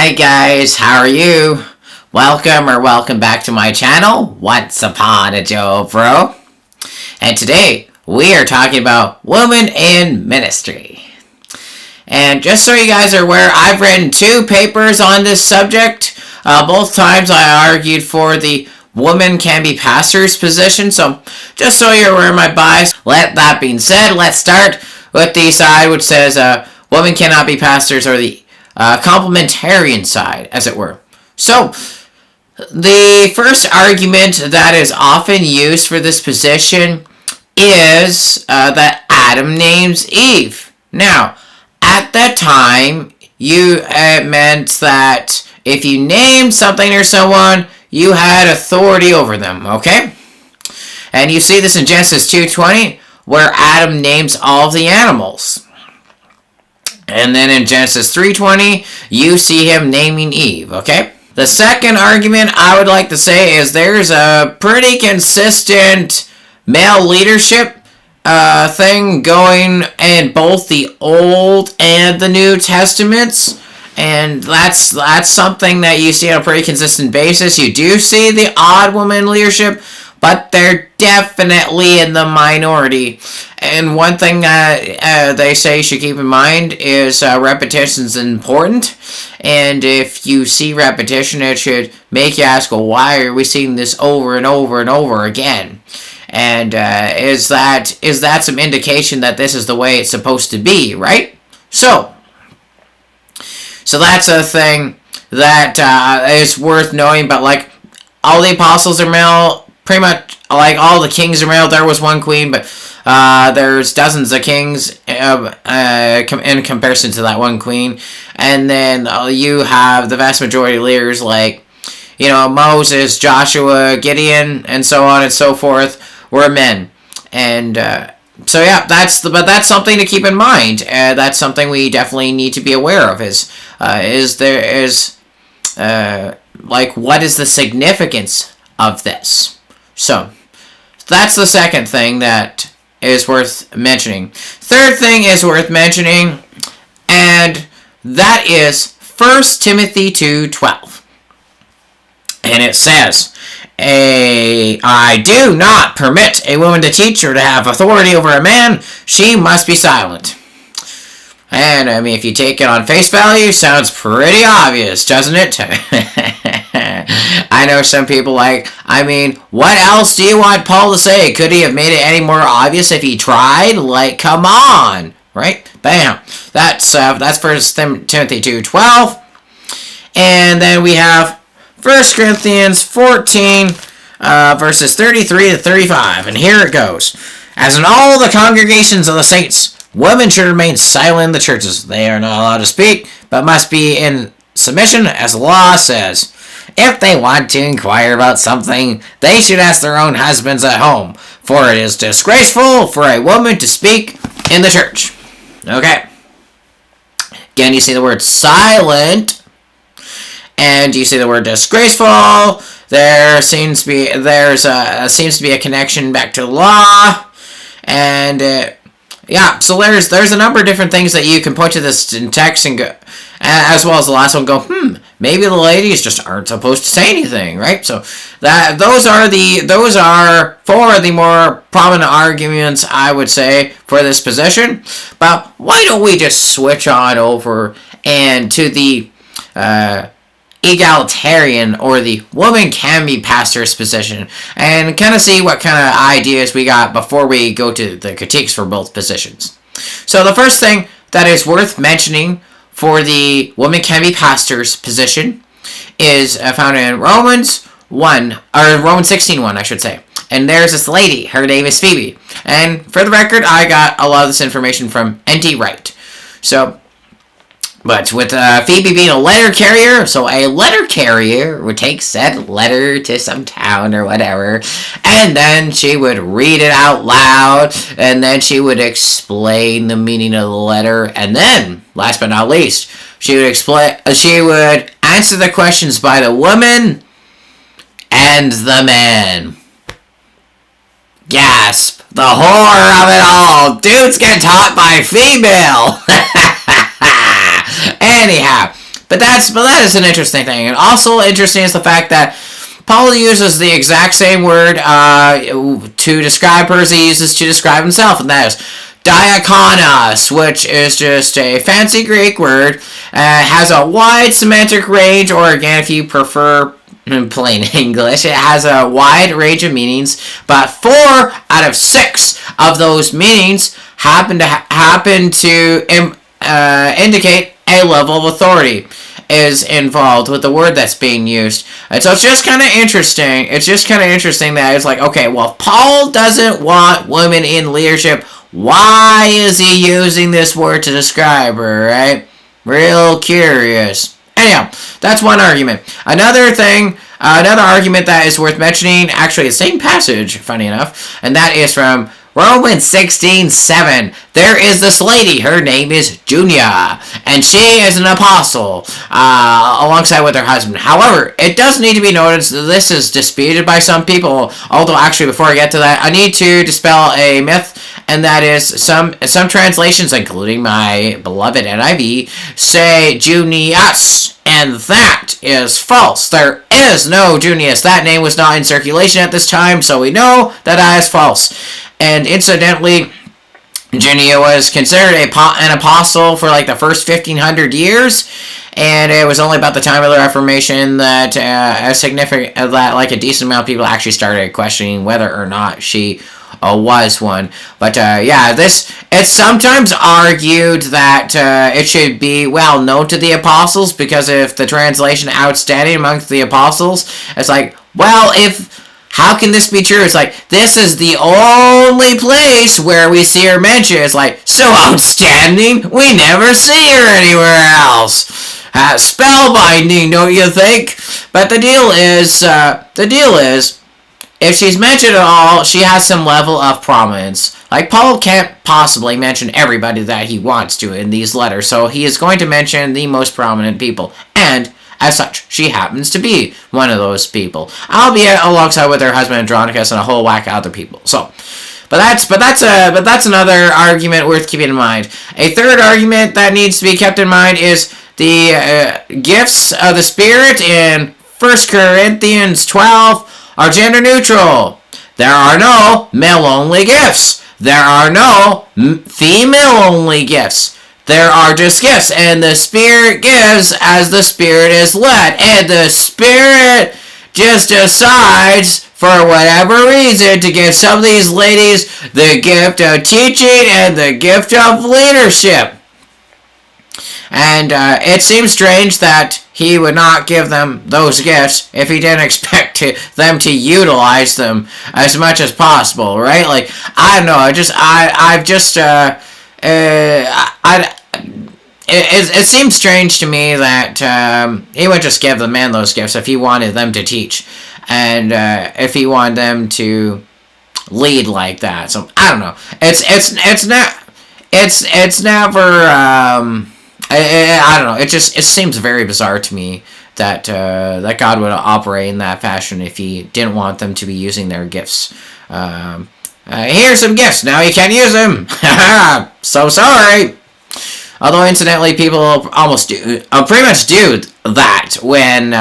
Hi guys, how are you? Welcome back to my channel, Once Upon a Joe Bro. And today, we are talking about women in ministry. And just so you guys are aware, I've written 2 papers on this subject. Both times I argued for the woman can be pastor's position, so just so you're aware of my bias. Let that being said, let's start with the side which says women cannot be pastors, or the complementarian side, as it were. So, the first argument that is often used for this position is that Adam names Eve. Now, at that time, it meant that if you named something or someone, you had authority over them, okay? And you see this in Genesis 2:20, where Adam names all of the animals. And then in Genesis 3:20, you see him naming Eve, okay? The second argument I would like to say is there's a pretty consistent male leadership thing going in both the Old and the New Testaments. And that's something that you see on a pretty consistent basis. You do see the odd woman leadership, but they're definitely in the minority. And one thing they say you should keep in mind is repetition is important. And if you see repetition, it should make you ask, well, why are we seeing this over and over and over again? And is that some indication that this is the way it's supposed to be, right? So that's a thing that is worth knowing. But like, all the apostles are male. Pretty much, like, all the kings are male. There was one queen, but there's dozens of kings in comparison to that one queen. And then you have the vast majority of leaders, like, Moses, Joshua, Gideon, and so on and so forth, were men. And so yeah, that's something to keep in mind. That's something we definitely need to be aware of. What is the significance of this? So, that's the second thing that is worth mentioning. Third thing is worth mentioning, and that is 1 Timothy 2:12. And it says, I do not permit a woman to teach or to have authority over a man. She must be silent. And, I mean, if you take it on face value, sounds pretty obvious, doesn't it? I know some people what else do you want Paul to say? Could he have made it any more obvious if he tried? Like, come on, right? Bam. That's 1 Timothy 2:12. And then we have 1 Corinthians 14, verses 33 to 35. And here it goes. As in all the congregations of the saints, women should remain silent in the churches. They are not allowed to speak, but must be in submission, as the law says. If they want to inquire about something, they should ask their own husbands at home, for it is disgraceful for a woman to speak in the church. Okay. Again, you see the word silent, and you see the word disgraceful. There seems to be a connection back to the law, and yeah, so there's a number of different things that you can point to this in text and go, as well as the last one, go, maybe the ladies just aren't supposed to say anything, right? So those are 4 of the more prominent arguments, I would say, for this position. But why don't we just switch on over and to the egalitarian, or the woman can be pastor's position, and kind of see what kind of ideas we got before we go to the critiques for both positions. So the first thing that is worth mentioning for the woman can be pastor's position is found in Romans 16:1, I should say. And there's this lady, her name is Phoebe. And for the record, I got a lot of this information from N.T. Wright. But with Phoebe being a letter carrier, so a letter carrier would take said letter to some town or whatever, and then she would read it out loud, and then she would explain the meaning of the letter, and then, last but not least, she would answer the questions by the woman and the man. Gasp! The horror of it all! Dudes get taught by female! Anyhow, But that is an interesting thing. And also interesting is the fact that Paul uses the exact same word to describe her as he uses to describe himself, and that is diakonos, which is just a fancy Greek word. Has a wide semantic range, or again, if you prefer plain English, it has a wide range of meanings, but 4 out of 6 of those meanings happen to indicate a level of authority is involved with the word that's being used. And so it's just kind of interesting. It's just kind of interesting that it's like, okay, well, Paul doesn't want women in leadership. Why is he using this word to describe her, right? Real curious. Anyhow, that's one argument. Another argument that is worth mentioning, actually the same passage, funny enough, and that is from Romans 16:7. There is this lady, her name is Junia, and she is an apostle, alongside with her husband. However, it does need to be noted that this is disputed by some people, although actually before I get to that, I need to dispel a myth, and that is some translations, including my beloved NIV, say Junius, and that is false. There is no Junius. That name was not in circulation at this time, so we know that is false. And incidentally, Junia was considered an apostle for like the first 1,500 years, and it was only about the time of the Reformation that a decent amount of people actually started questioning whether or not she was one. But it's sometimes argued that it should be well known to the apostles, because if the translation outstanding amongst the apostles, it's like, well, how can this be true? It's like, this is the only place where we see her mentioned. It's like, so outstanding, we never see her anywhere else. Spellbinding, don't you think? But the deal is, if she's mentioned at all, she has some level of prominence. Like, Paul can't possibly mention everybody that he wants to in these letters, so he is going to mention the most prominent people. And as such, she happens to be one of those people, albeit alongside with her husband Andronicus and a whole whack of other people. So, but that's another argument worth keeping in mind. A third argument that needs to be kept in mind is the gifts of the Spirit in 1 Corinthians 12 are gender neutral. There are no male-only gifts. There are no female-only gifts. There are just gifts, and the Spirit gives as the Spirit is led, and the Spirit just decides, for whatever reason, to give some of these ladies the gift of teaching and the gift of leadership. And it seems strange that he would not give them those gifts if he didn't expect them to utilize them as much as possible, right? Like, I don't know, It seems strange to me that he would just give the men those gifts if he wanted them to teach, and if he wanted them to lead like that. So I don't know. I don't know. It seems very bizarre to me that that God would operate in that fashion if he didn't want them to be using their gifts. Here's some gifts. Now you can't use them. So sorry. Although, incidentally, people almost do, pretty much do that when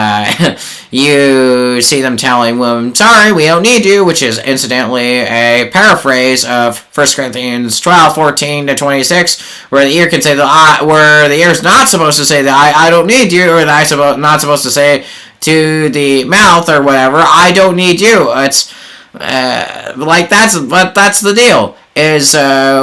you see them telling women, sorry, we don't need you, which is, incidentally, a paraphrase of 1 Corinthians 12, 14 to 26, where the ear can say where the ear is not supposed to say that I don't need you, or the eye not supposed to say to the mouth or whatever, I don't need you. It's that's the deal. Is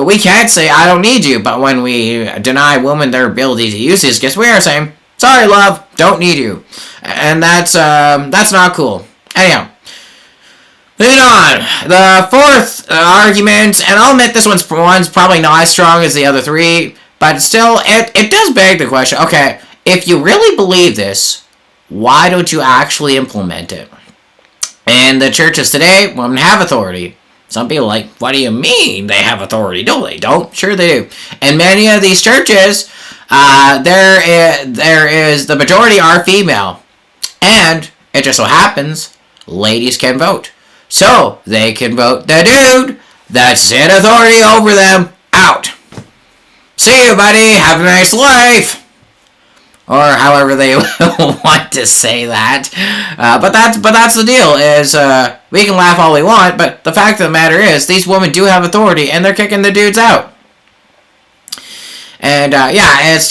we can't say I don't need you, but when we deny women their ability to use these gifts, we are saying, sorry, love, don't need you, and that's not cool. Anyhow, moving on. The fourth argument, and I'll admit this one's probably not as strong as the other three, but still, it does beg the question. Okay, if you really believe this, why don't you actually implement it? In the churches today, women have authority. Some people are like, what do you mean they have authority? No, they don't. Sure they do. In many of these churches, there is the majority are female. And it just so happens, ladies can vote. So, they can vote the dude that's in authority over them out. See you, buddy. Have a nice life. or however they want to say that. But that's the deal. Is we can laugh all we want, but the fact of the matter is, these women do have authority, and they're kicking the dudes out. And yeah, it's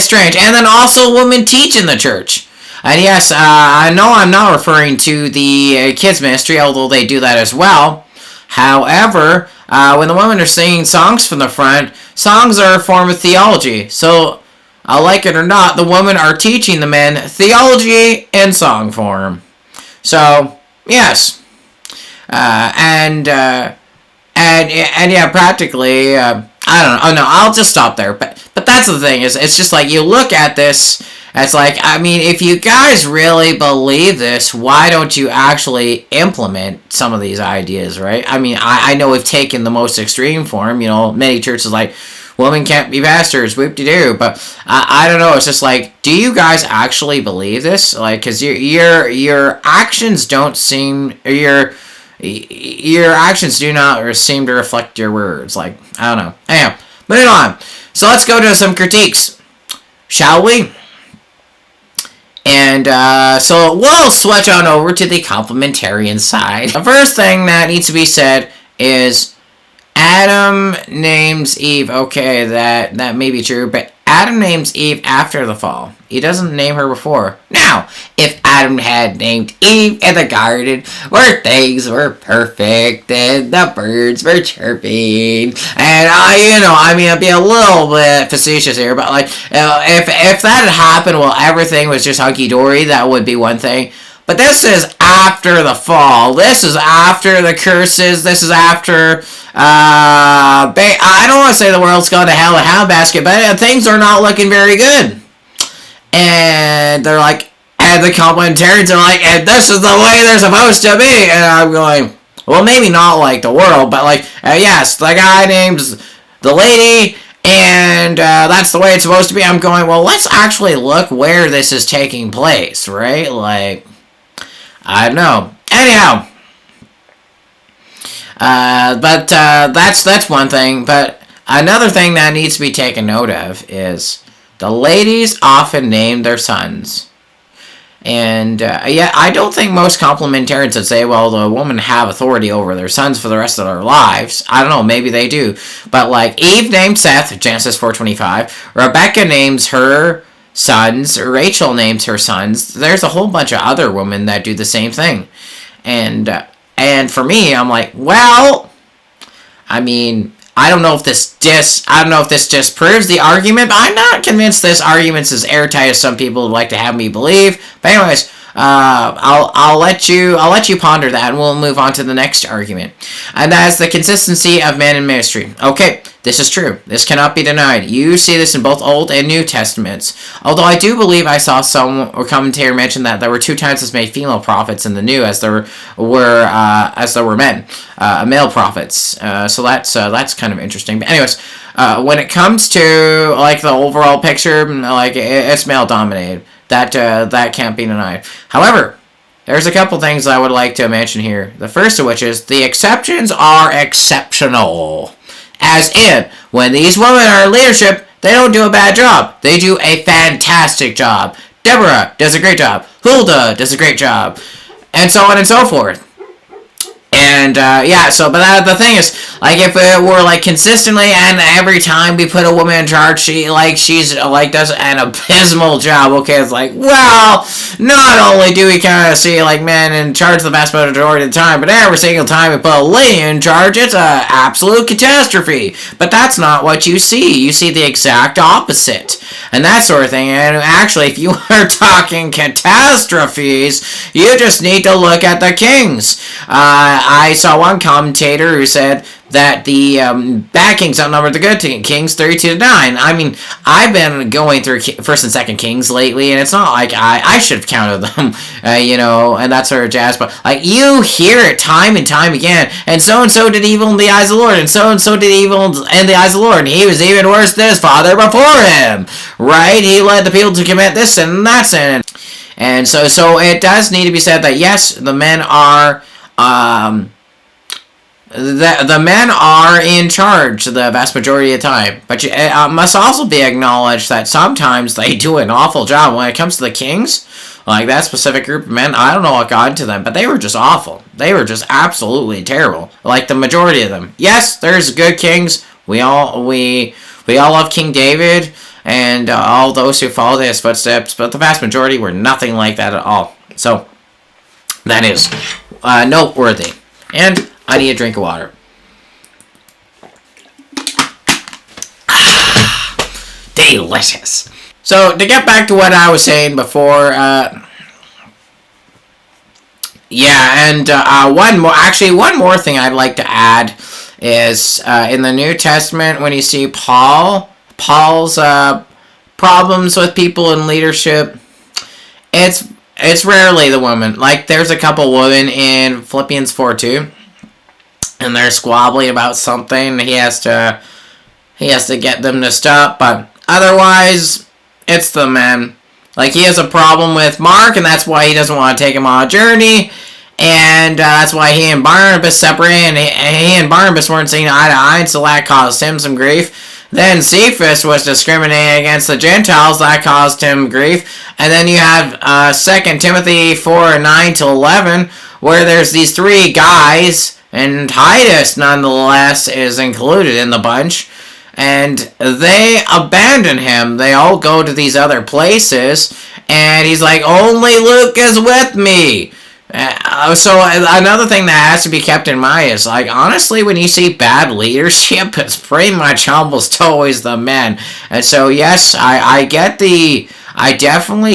strange. And then also, women teach in the church. And yes, I know I'm not referring to the kids ministry, although they do that as well. However, when the women are singing songs from the front, songs are a form of theology. So, like it or not, the women are teaching the men theology in song form. So, yes. And yeah, practically, I don't know. Oh, no, I'll just stop there. But that's the thing, is it's just like, you look at this, it's like, I mean, if you guys really believe this, why don't you actually implement some of these ideas, right? I mean, I know we've taken the most extreme form, many churches like, women can't be pastors, whoop-de-doo, but I don't know, it's just like, do you guys actually believe this? Like, because your actions don't seem, your actions do not seem to reflect your words, like, I don't know. Anyhow, moving on. So let's go to some critiques, shall we? And so we'll switch on over to the complementarian side. The first thing that needs to be said is Adam names Eve. Okay, that may be true, but Adam names Eve after the fall. He doesn't name her before. Now, if Adam had named Eve in the garden where things were perfect and the birds were chirping, and I'd be a little bit facetious here, but like, if that had happened while everything was just hunky dory, that would be one thing. But this is after the fall. This is after the curses. This is after, I don't want to say the world's gone to hell in a handbasket, but things are not looking very good. And they're like, and the complementarians are like, and this is the way they're supposed to be. And I'm going, well, maybe not like the world, but like, yes, the guy names the lady, and that's the way it's supposed to be. I'm going, well, let's actually look where this is taking place, right? Like, I don't know. Anyhow, but that's one thing. But another thing that needs to be taken note of is the ladies often name their sons. And yeah, I don't think most complementarians would say, well, the women have authority over their sons for the rest of their lives. I don't know, maybe they do. But like, Eve named Seth, Genesis 4:25. Rebecca names her sons, Rachel names her sons. There's a whole bunch of other women that do the same thing. And for me, I'm like, well, I mean, I don't know if this just proves the argument, but I'm not convinced this argument's as airtight as some people would like to have me believe. But anyways, I'll let you ponder that, and we'll move on to the next argument, and that is the consistency of men in ministry. Okay, this is true. This cannot be denied. You see this in both Old and New Testaments. Although I do believe I saw some commentator mention that there were 2 times as many female prophets in the New as there were men, male prophets. So that's kind of interesting. But anyways, when it comes to like the overall picture, like it's male dominated. That can't be denied. However, there's a couple things I would like to mention here. The first of which is the exceptions are exceptional. As in, when these women are in leadership, they don't do a bad job. They do a fantastic job. Deborah does a great job. Huldah does a great job. And so on and so forth. And, yeah, so, but the thing is, like, if it were, like, consistently, and every time we put a woman in charge, she's does an abysmal job, okay, it's like, well, not only do we kind of see, like, men in charge the vast majority of the time, but every single time we put a lady in charge, it's an absolute catastrophe. But that's not what you see. You see the exact opposite. And that sort of thing. And actually, if you are talking catastrophes, you just need to look at the Kings. I saw one commentator who said that the bad Kings outnumbered the good Kings 32-9. I mean, I've been going through First and Second Kings lately, and it's not like I should have counted them, and that sort of jazz. But like, you hear it time and time again, and so did evil in the eyes of the Lord, and so did evil in the eyes of the Lord, and he was even worse than his father before him, right? He led the people to commit this sin and that sin, and so it does need to be said that yes, the men are the men are in charge the vast majority of the time. But it must also be acknowledged that sometimes they do an awful job. When it comes to the kings, like that specific group of men, I don't know what got into them, but they were just awful. They were just absolutely terrible. Like the majority of them. Yes, there's good kings. We all love King David and all those who followed his footsteps, but the vast majority were nothing like that at all. So that is noteworthy. And I need a drink of water. Delicious. So, to get back to what I was saying before, one more thing I'd like to add is in the New Testament, when you see Paul's problems with people in leadership, it's rarely the woman. Like, there's a couple women in Philippians 4:2. And they're squabbling about something. He has to get them to stop. But otherwise, it's the men. Like, he has a problem with Mark, and that's why he doesn't want to take him on a journey. And that's why he and Barnabas separated. And he and Barnabas weren't seeing eye to eye, and so that caused him some grief. Then Cephas was discriminating against the Gentiles. That caused him grief. And then you have 2 Timothy 4:9-11, where there's these three guys. And Titus, nonetheless, is included in the bunch. And they abandon him. They all go to these other places. And he's like, only Luke is with me. So another thing that has to be kept in mind is, like, honestly, when you see bad leadership, it's pretty much almost always the men. And so, yes, I definitely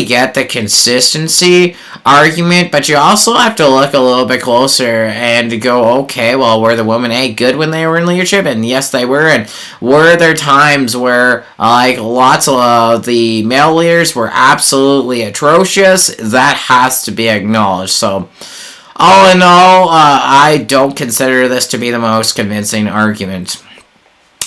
get the consistency argument, but you also have to look a little bit closer and go, okay, well, were the women good when they were in leadership? And yes, they were. And were there times where, like, lots of the male leaders were absolutely atrocious? That has to be acknowledged. So, all in all, I don't consider this to be the most convincing argument.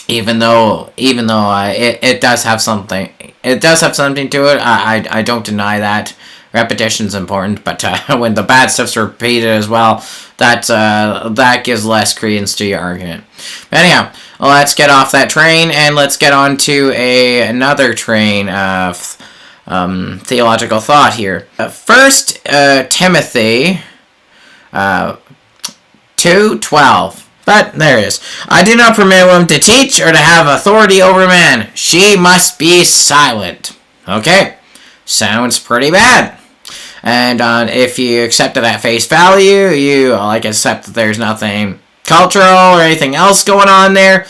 Even though it does have something. It does have something to it. I don't deny that. Repetition's important, but when the bad stuff's repeated as well, that gives less credence to your argument. But anyhow, let's get off that train and let's get on to another train of theological thought here. First Timothy 2:12. But there it is. I do not permit a woman to teach or to have authority over men. She must be silent. Okay. Sounds pretty bad. And if you accept it at face value, you accept that there's nothing cultural or anything else going on there.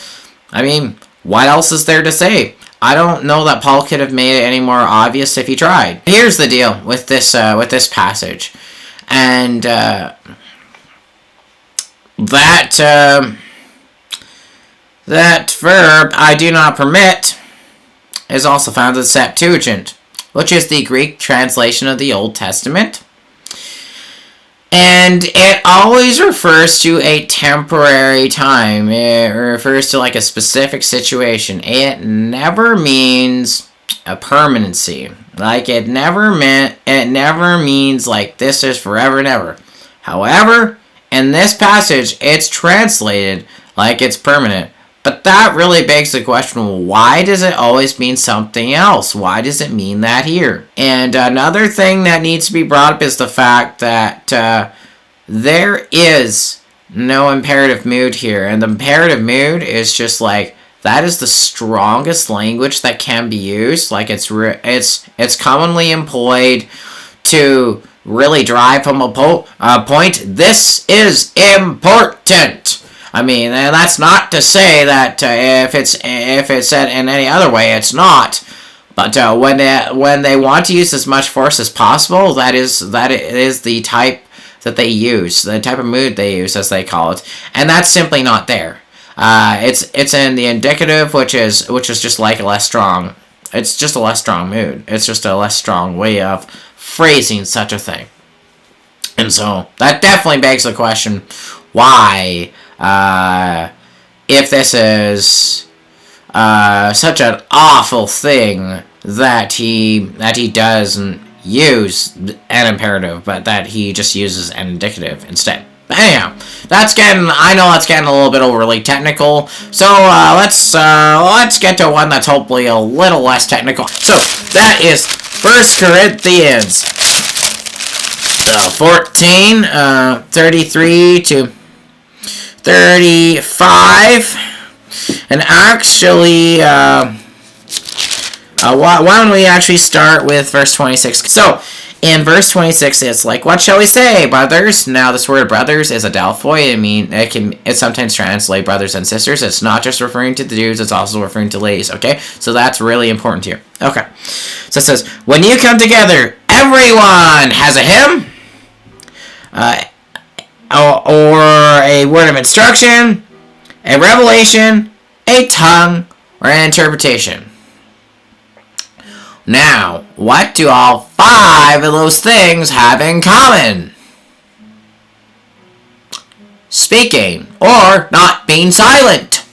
I mean, what else is there to say? I don't know that Paul could have made it any more obvious if he tried. Here's the deal with this passage. And that verb, I do not permit, is also found in the Septuagint, which is the Greek translation of the Old Testament. And it always refers to a temporary time. It refers to like a specific situation. It never means a permanency. Like it never means like this is forever and ever. However, in this passage, it's translated like it's permanent. But that really begs the question, why does it always mean something else? Why does it mean that here? And another thing that needs to be brought up is the fact that there is no imperative mood here. And the imperative mood is just like, that is the strongest language that can be used. Like it's commonly employed to really drive home a point. This is important. I mean, and that's not to say that if it's said in any other way, it's not. But when they want to use as much force as possible, that is the type that they use, the type of mood they use, as they call it, and that's simply not there. It's in the indicative, which is just like a less strong. It's just a less strong mood. It's just a less strong way of phrasing such a thing. And so that definitely begs the question, why, if this is such an awful thing that he doesn't use an imperative, but that he just uses an indicative instead. But anyhow, I know that's getting a little bit overly technical. So let's get to one that's hopefully a little less technical. So that is 1 Corinthians 14, 33 to 35. And actually, why don't we actually start with verse 26? So, in verse 26, it's like, what shall we say, brothers? Now, this word brothers is a Delphoi. It sometimes translate brothers and sisters. It's not just referring to the dudes, it's also referring to ladies, okay? So that's really important here. Okay. So it says, when you come together, everyone has a hymn, or a word of instruction, a revelation, a tongue, or an interpretation. Now, what do all 5 of those things have in common? Speaking, or not being silent.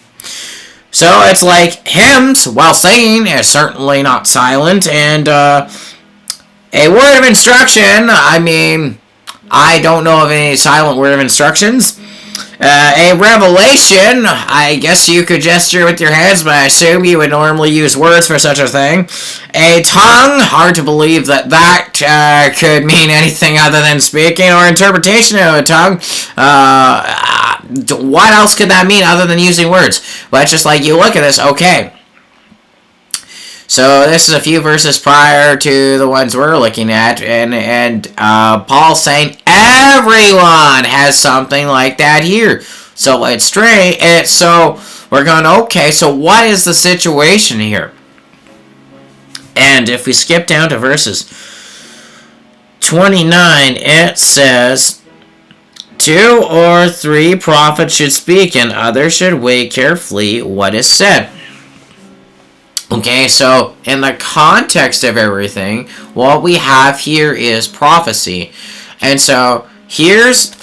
So it's like hymns, while singing, is certainly not silent, and a word of instruction, I don't know of any silent word of instructions. A revelation, I guess you could gesture with your hands, but I assume you would normally use words for such a thing. A tongue, hard to believe that could mean anything other than speaking, or interpretation of a tongue. What else could that mean other than using words? Well, it's just like you look at this, okay. So this is a few verses prior to the ones we're looking at, and Paul's saying everyone has something like that here. So it's strange. So we're going, okay, so what is the situation here? And if we skip down to verses 29, it says, 2 or 3 prophets should speak, and others should weigh carefully what is said. Okay, so in the context of everything, what we have here is prophecy. And so here's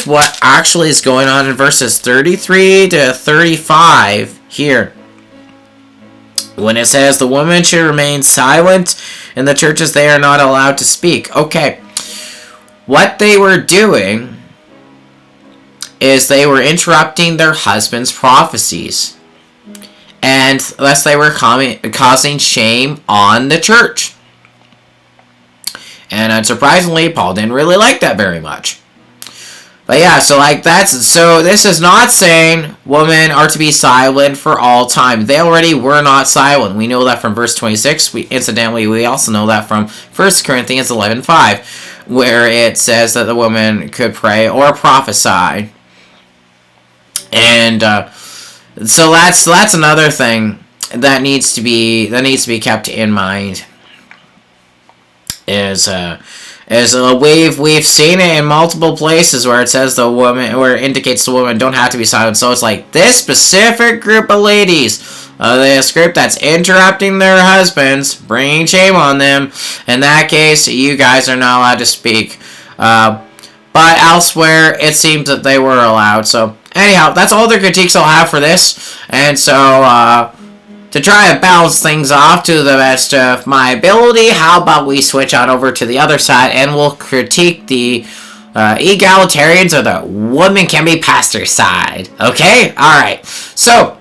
what actually is going on in verses 33 to 35 here. When it says the woman should remain silent in the churches, they are not allowed to speak. Okay, what they were doing is they were interrupting their husband's prophecies. And thus they were causing shame on the church. And unsurprisingly, Paul didn't really like that very much. But yeah, so this is not saying women are to be silent for all time. They already were not silent. We know that from verse 26. We also know that from 1 Corinthians 11:5, where it says that the woman could pray or prophesy. And so that's another thing that needs to be kept in mind. We've seen it in multiple places where it says where it indicates the woman don't have to be silent. So it's like this specific group of ladies, this group that's interrupting their husbands, bringing shame on them. In that case, you guys are not allowed to speak. But elsewhere, it seems that they were allowed. So anyhow, that's all the critiques I'll have for this. And so, to try and balance things off to the best of my ability, how about we switch on over to the other side and we'll critique the egalitarians or the woman can be pastor side. Okay? Alright. So,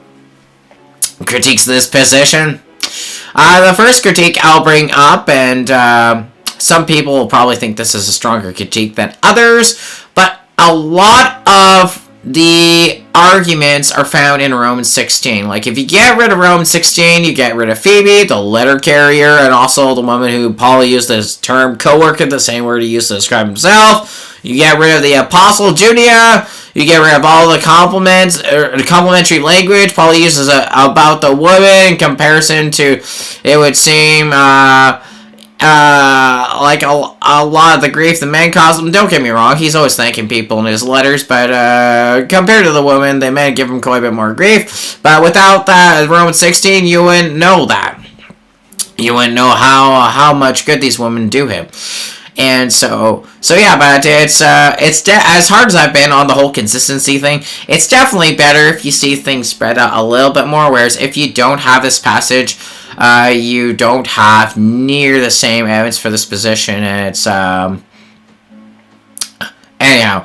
critiques this position. The first critique I'll bring up, and some people will probably think this is a stronger critique than others, but a lot of the arguments are found in Romans 16. Like, if you get rid of Romans 16, you get rid of Phoebe, the letter carrier, and also the woman who Paul used this term co-worker, the same word he used to describe himself. You get rid of the apostle Junia. You get rid of all the complimentary language Paul uses about the woman in comparison to, it would seem, like a lot of the grief the men cause him. Don't get me wrong, he's always thanking people in his letters, but compared to the women, the men give him quite a bit more grief. But without that, Romans 16, you wouldn't know that. You wouldn't know how much good these women do him. And so yeah, but it's as hard as I've been on the whole consistency thing, it's definitely better if you see things spread out a little bit more, whereas if you don't have this passage, you don't have near the same evidence for this position, and anyhow,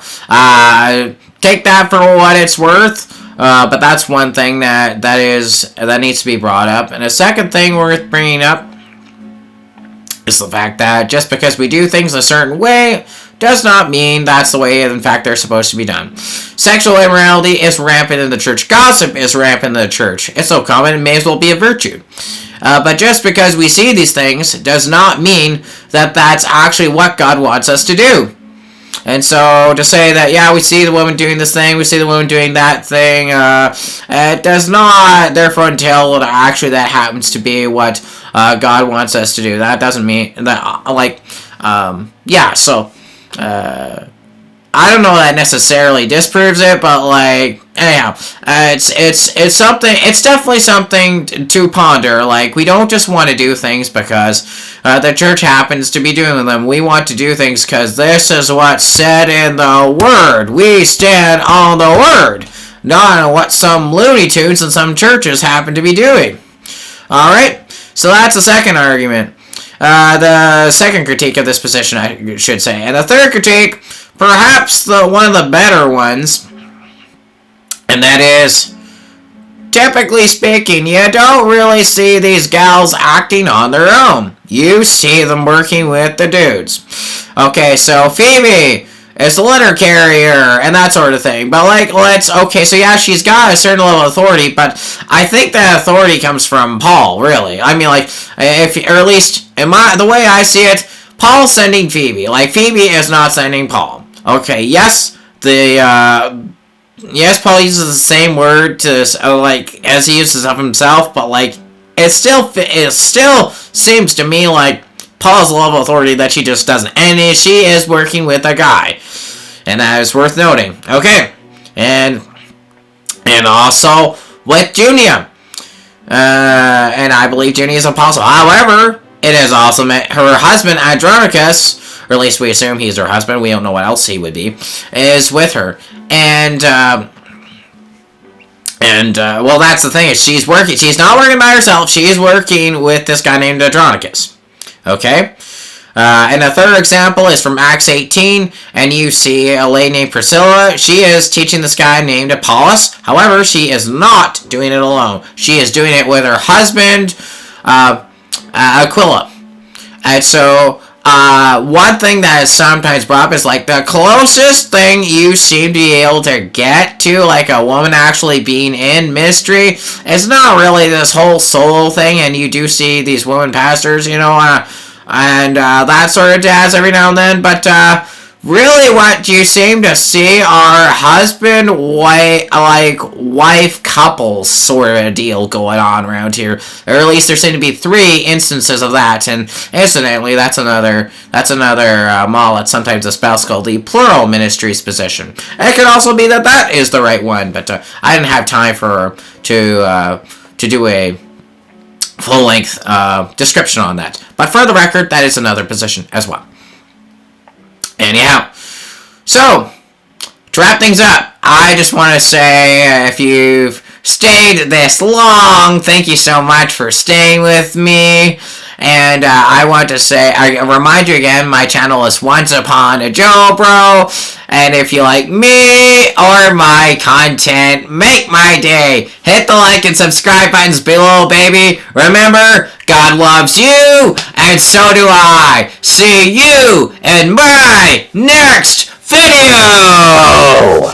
take that for what it's worth. But that's one thing that needs to be brought up. And a second thing worth bringing up is the fact that just because we do things a certain way does not mean that's the way, in fact, they're supposed to be done. Sexual immorality is rampant in the church. Gossip is rampant in the church. It's so common, it may as well be a virtue. But just because we see these things does not mean that that's actually what God wants us to do. And so to say that, yeah, we see the woman doing this thing, we see the woman doing that thing, it does not therefore entail that actually that happens to be what God wants us to do. That doesn't mean that, I don't know that necessarily disproves it, but anyhow, it's something. It's definitely something to ponder. We don't just want to do things because the church happens to be doing them. We want to do things because this is what's said in the Word. We stand on the Word, not on what some Looney Tunes and some churches happen to be doing. All right, so that's the second argument. The second critique of this position, I should say. And the third critique, perhaps one of the better ones, and that is, typically speaking, you don't really see these gals acting on their own. You see them working with the dudes. Okay, so Phoebe is the letter carrier and that sort of thing. But so yeah, she's got a certain level of authority, but I think that authority comes from Paul, really. I mean, or at least the way I see it, Paul's sending Phoebe. Phoebe is not sending Paul. Okay, yes, Paul uses the same word as he uses of himself, but it still seems to me like Paul's level of authority that she just doesn't, and she is working with a guy, and that is worth noting. Okay, and also with Junia, and I believe Junia is an apostle. However, it is also her husband Andronicus, or at least we assume he's her husband. We don't know what else he would be, is with her, and that's the thing. She's working. She's not working by herself. She's working with this guy named Andronicus. Okay? And a third example is from Acts 18, and you see a lady named Priscilla. She is teaching this guy named Apollos. However, she is not doing it alone. She is doing it with her husband, Aquila. And so, one thing that is sometimes brought up is the closest thing you seem to be able to get to a woman actually being in ministry is not really this whole solo thing, and you do see these women pastors, and that sort of jazz every now and then, but really what you seem to see are husband-wife couples sort of a deal going on around here. Or at least there seem to be 3 instances of that, and incidentally, that's another model that sometimes espoused called the plural ministries position. And it could also be that is the right one, but I didn't have time to do a full-length description on that. But for the record, that is another position as well. Anyhow, so, to wrap things up, I just want to say, if you've stayed this long, thank you so much for staying with me. And I want to say, I remind you again, my channel is Once Upon a Joe Bro. And if you like me or my content, make my day. Hit the like and subscribe buttons below, baby. Remember, God loves you, and so do I. See you in my next video.